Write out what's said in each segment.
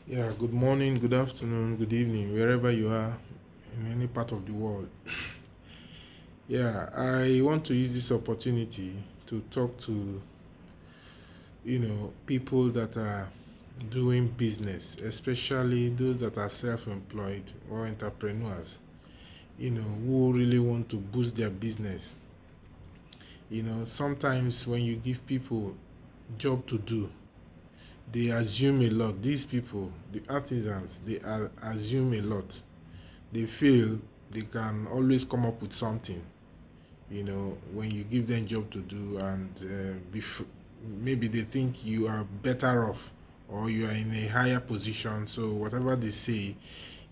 Yeah, good morning, good afternoon, good evening, wherever you are in any part of the world. Yeah, I want to use this opportunity to talk to, people that are doing business, especially those that are self-employed or entrepreneurs, who really want to boost their business. Sometimes when you give people job to do, they assume a lot. These people, the artisans, assume a lot. They feel they can always come up with something, when you give them job to do, and maybe they think you are better off or you are in a higher position. So whatever they say,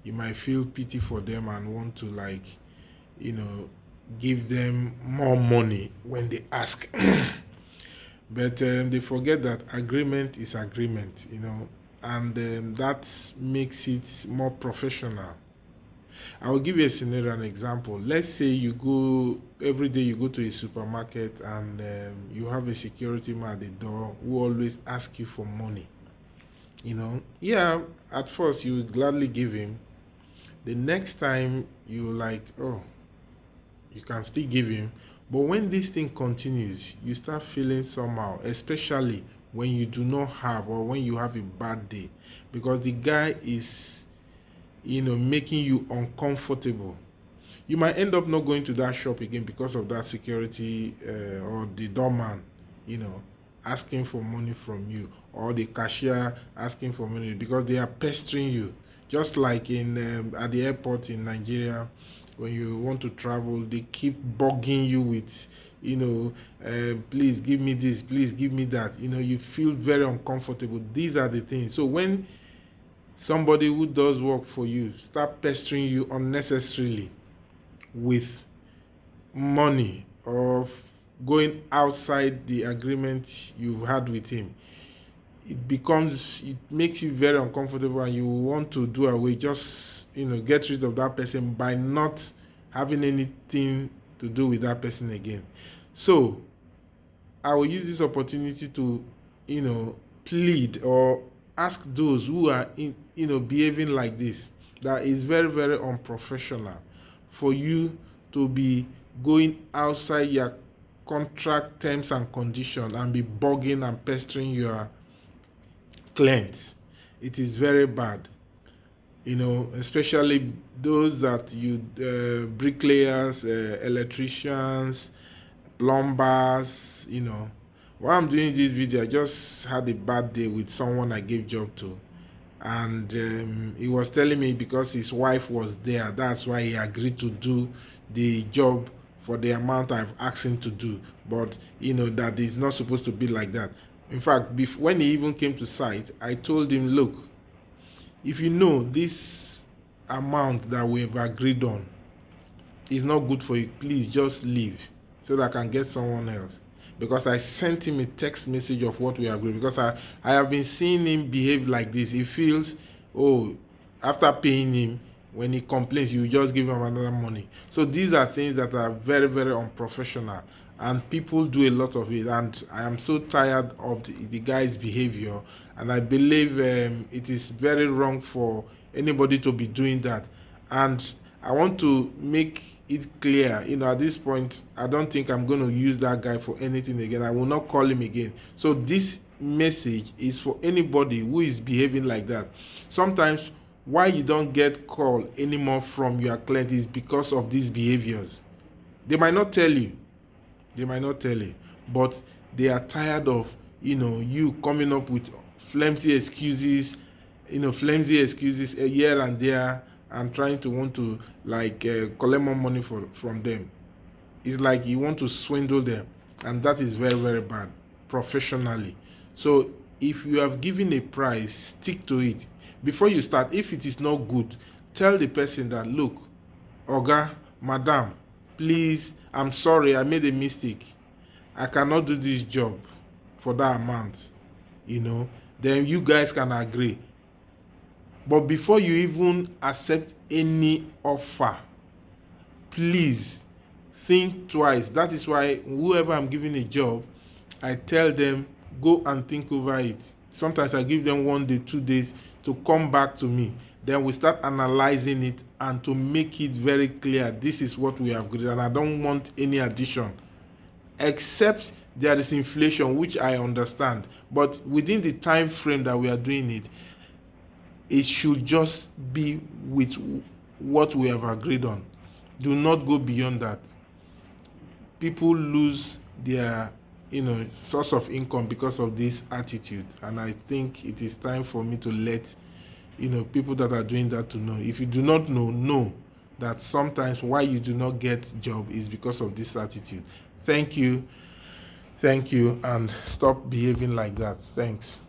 you might feel pity for them and want to, like, you know give them more money when they ask. But they forget that agreement is agreement, and that makes it more professional. I will give you a scenario, an example. Let's say you go every day, you go to a supermarket, and you have a security man at the door who always asks you for money. Yeah, at first you would gladly give him. The next time you like, oh, you can still give him. But when this thing continues, you start feeling somehow, especially when you do not have, or when you have a bad day, because the guy is, making you uncomfortable. You might end up not going to that shop again because of that security, or the doorman, you know, asking for money from you, or the cashier asking for money because they are pestering you. Just like in at the airport in Nigeria, when you want to travel, they keep bugging you with, please give me this, please give me that. You feel very uncomfortable. These are the things. So when somebody who does work for you start pestering you unnecessarily with money, or going outside the agreement you've had with him, it makes you very uncomfortable, and you want to do away, just get rid of that person by not having anything to do with that person again. So I will use this opportunity to, plead or ask those who are behaving like this, that is very, very unprofessional, for you to be going outside your contract terms and conditions and be bugging and pestering your clients. It is very bad, especially those that you bricklayers, electricians, plumbers. While I'm doing this video, I just had a bad day with someone I gave job to, and he was telling me because his wife was there, that's why he agreed to do the job for the amount I've asked him to do. But that is not supposed to be like that. In fact, when he even came to site, I told him, look, if you know this amount that we've agreed on is not good for you, please just leave so that I can get someone else. Because I sent him a text message of what we agreed. Because I have been seeing him behave like this. He feels, oh, after paying him, when he complains, you just give him another money. So these are things that are very, very unprofessional. And people do a lot of it. And I am so tired of the guy's behavior. And I believe it is very wrong for anybody to be doing that. And I want to make it clear, at this point, I don't think I'm going to use that guy for anything again. I will not call him again. So this message is for anybody who is behaving like that. Sometimes why you don't get call anymore from your client is because of these behaviors. They might not tell you. But they are tired of, you coming up with flimsy excuses, here and there, and trying to want to, like, collect more money from them. It's like you want to swindle them, and that is very, very bad professionally. So if you have given a price, stick to it. Before you start, if it is not good, tell the person that, look, oga, madam, please, I'm sorry, I made a mistake, I cannot do this job for that amount. Then you guys can agree. But before you even accept any offer, please think twice. That is why whoever I'm giving a job, I tell them, go and think over it. Sometimes I give them 1 day, 2 days to come back to me. Then we start analyzing it and to make it very clear, this is what we have agreed, and I don't want any addition, except there is inflation, which I understand. But within the time frame that we are doing it, it should just be with what we have agreed on. Do not go beyond that. People lose their source of income because of this attitude, and I think it is time for me to let people that are doing that to know. If you do not know that sometimes why you do not get job is because of this attitude. Thank you, and stop behaving like that. Thanks.